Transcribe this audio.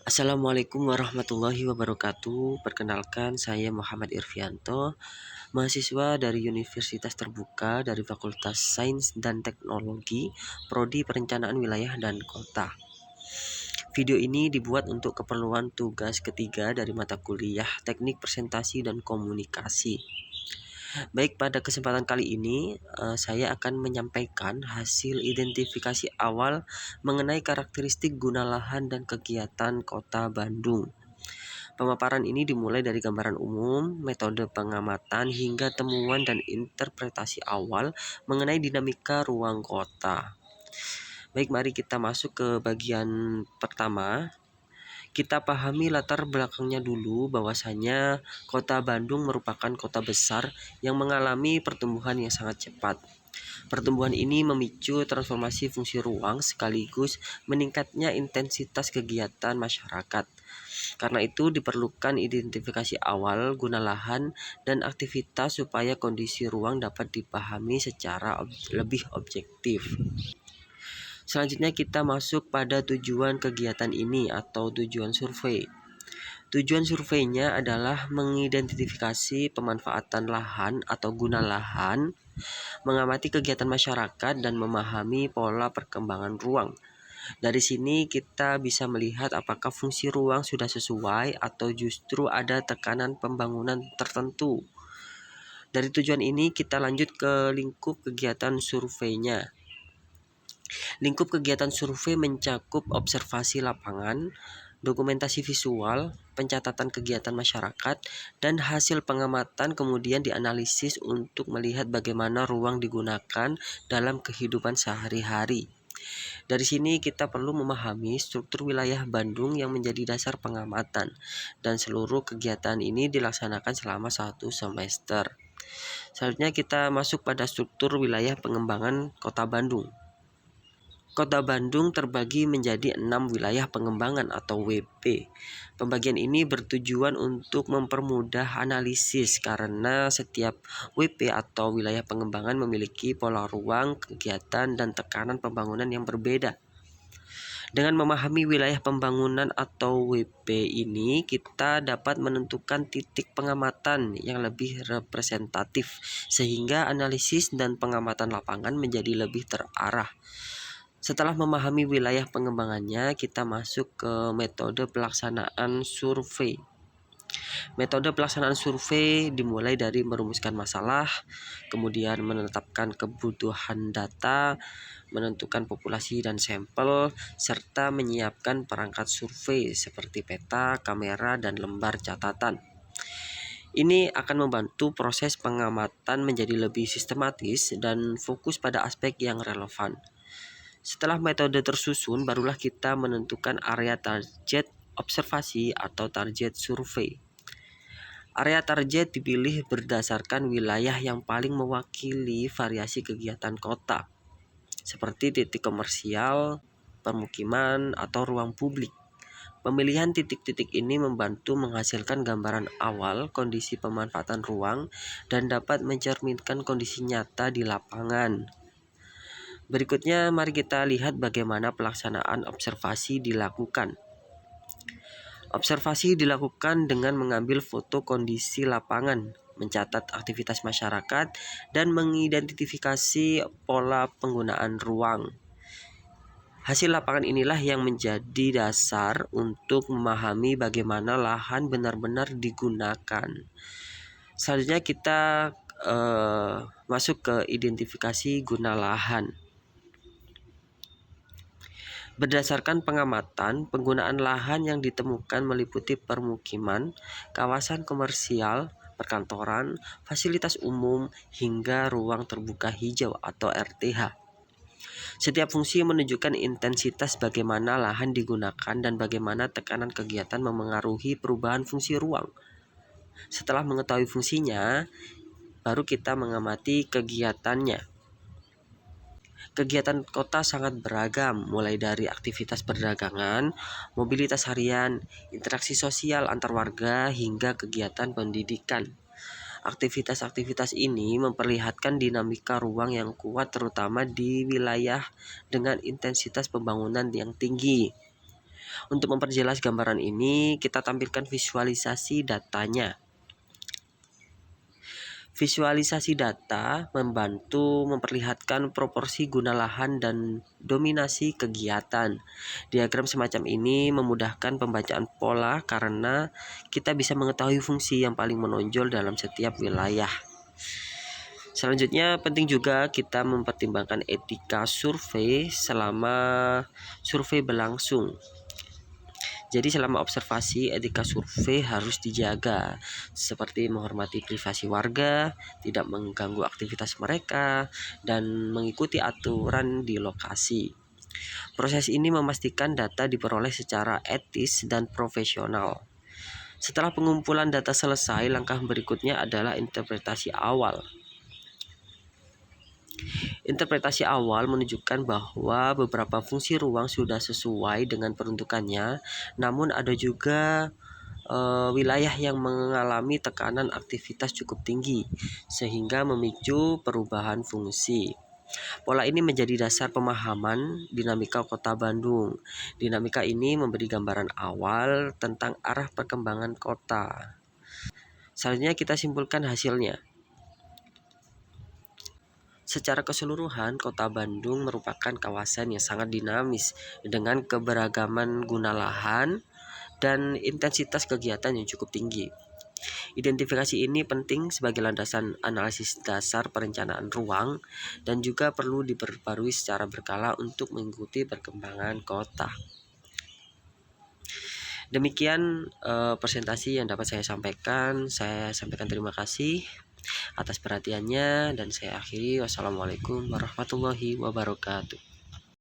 Assalamualaikum warahmatullahi wabarakatuh. Perkenalkan, saya Muhammad Irfianto, mahasiswa dari Universitas Terbuka dari Fakultas Sains dan Teknologi, Prodi Perencanaan Wilayah dan Kota. Video ini dibuat untuk keperluan tugas ketiga dari mata kuliah Teknik Presentasi dan Komunikasi. Baik, pada kesempatan kali ini saya akan menyampaikan hasil identifikasi awal mengenai karakteristik guna lahan dan kegiatan Kota Bandung. Pemaparan ini dimulai dari gambaran umum, metode pengamatan, hingga temuan dan interpretasi awal mengenai dinamika ruang kota. Baik, mari kita masuk ke bagian pertama. Kita pahami latar belakangnya dulu, bahwasanya Kota Bandung merupakan kota besar yang mengalami pertumbuhan yang sangat cepat. Pertumbuhan ini memicu transformasi fungsi ruang sekaligus meningkatnya intensitas kegiatan masyarakat. Karena itu diperlukan identifikasi awal guna lahan dan aktivitas supaya kondisi ruang dapat dipahami secara lebih objektif. Selanjutnya kita masuk pada tujuan kegiatan ini atau tujuan survei. Tujuan surveinya adalah mengidentifikasi pemanfaatan lahan atau guna lahan, mengamati kegiatan masyarakat, dan memahami pola perkembangan ruang. Dari sini kita bisa melihat apakah fungsi ruang sudah sesuai atau justru ada tekanan pembangunan tertentu. Dari tujuan ini kita lanjut ke lingkup kegiatan surveinya. Lingkup kegiatan survei mencakup observasi lapangan, dokumentasi visual, pencatatan kegiatan masyarakat, dan hasil pengamatan kemudian dianalisis untuk melihat bagaimana ruang digunakan dalam kehidupan sehari-hari. Dari sini kita perlu memahami struktur wilayah Bandung yang menjadi dasar pengamatan, dan seluruh kegiatan ini dilaksanakan selama 1 semester. Selanjutnya kita masuk pada struktur wilayah pengembangan Kota Bandung. Kota Bandung terbagi menjadi 6 wilayah pengembangan atau WP. Pembagian ini bertujuan untuk mempermudah analisis karena setiap WP atau wilayah pengembangan memiliki pola ruang, kegiatan, dan tekanan pembangunan yang berbeda. Dengan memahami wilayah pembangunan atau WP ini, kita dapat menentukan titik pengamatan yang lebih representatif sehingga analisis dan pengamatan lapangan menjadi lebih terarah. Setelah memahami wilayah pengembangannya, kita masuk ke metode pelaksanaan survei. Metode pelaksanaan survei dimulai dari merumuskan masalah, kemudian menetapkan kebutuhan data, menentukan populasi dan sampel, serta menyiapkan perangkat survei seperti peta, kamera, dan lembar catatan. Ini akan membantu proses pengamatan menjadi lebih sistematis dan fokus pada aspek yang relevan. Setelah metode tersusun, barulah kita menentukan area target observasi atau target survei. Area target dipilih berdasarkan wilayah yang paling mewakili variasi kegiatan kota, seperti titik komersial, permukiman, atau ruang publik. Pemilihan titik-titik ini membantu menghasilkan gambaran awal kondisi pemanfaatan ruang dan dapat mencerminkan kondisi nyata di lapangan. Berikutnya, mari kita lihat bagaimana pelaksanaan observasi dilakukan. Observasi dilakukan dengan mengambil foto kondisi lapangan, mencatat aktivitas masyarakat, dan mengidentifikasi pola penggunaan ruang. Hasil lapangan inilah yang menjadi dasar untuk memahami bagaimana lahan benar-benar digunakan. Selanjutnya kita masuk ke identifikasi guna lahan. Berdasarkan pengamatan, penggunaan lahan yang ditemukan meliputi permukiman, kawasan komersial, perkantoran, fasilitas umum, hingga ruang terbuka hijau atau RTH. Setiap fungsi menunjukkan intensitas bagaimana lahan digunakan dan bagaimana tekanan kegiatan memengaruhi perubahan fungsi ruang. Setelah mengetahui fungsinya, baru kita mengamati kegiatannya. Kegiatan kota sangat beragam, mulai dari aktivitas perdagangan, mobilitas harian, interaksi sosial antar warga, hingga kegiatan pendidikan. Aktivitas-aktivitas ini memperlihatkan dinamika ruang yang kuat terutama di wilayah dengan intensitas pembangunan yang tinggi. Untuk memperjelas gambaran ini, kita tampilkan visualisasi datanya. Visualisasi data membantu memperlihatkan proporsi guna lahan dan dominasi kegiatan. Diagram semacam ini memudahkan pembacaan pola karena kita bisa mengetahui fungsi yang paling menonjol dalam setiap wilayah. Selanjutnya, penting juga kita mempertimbangkan etika survei selama survei berlangsung. Jadi selama observasi, etika survei harus dijaga, seperti menghormati privasi warga, tidak mengganggu aktivitas mereka, dan mengikuti aturan di lokasi. Proses ini memastikan data diperoleh secara etis dan profesional. Setelah pengumpulan data selesai, langkah berikutnya adalah interpretasi awal. Interpretasi awal menunjukkan bahwa beberapa fungsi ruang sudah sesuai dengan peruntukannya, namun ada juga wilayah yang mengalami tekanan aktivitas cukup tinggi, sehingga memicu perubahan fungsi. Pola ini menjadi dasar pemahaman dinamika Kota Bandung. Dinamika ini memberi gambaran awal tentang arah perkembangan kota. Selanjutnya kita simpulkan hasilnya. Secara keseluruhan, Kota Bandung merupakan kawasan yang sangat dinamis dengan keberagaman guna lahan dan intensitas kegiatan yang cukup tinggi. Identifikasi ini penting sebagai landasan analisis dasar perencanaan ruang dan juga perlu diperbarui secara berkala untuk mengikuti perkembangan kota. Demikian presentasi yang dapat saya sampaikan. Saya sampaikan terima kasih atas perhatiannya dan saya akhiri. Wassalamualaikum warahmatullahi wabarakatuh.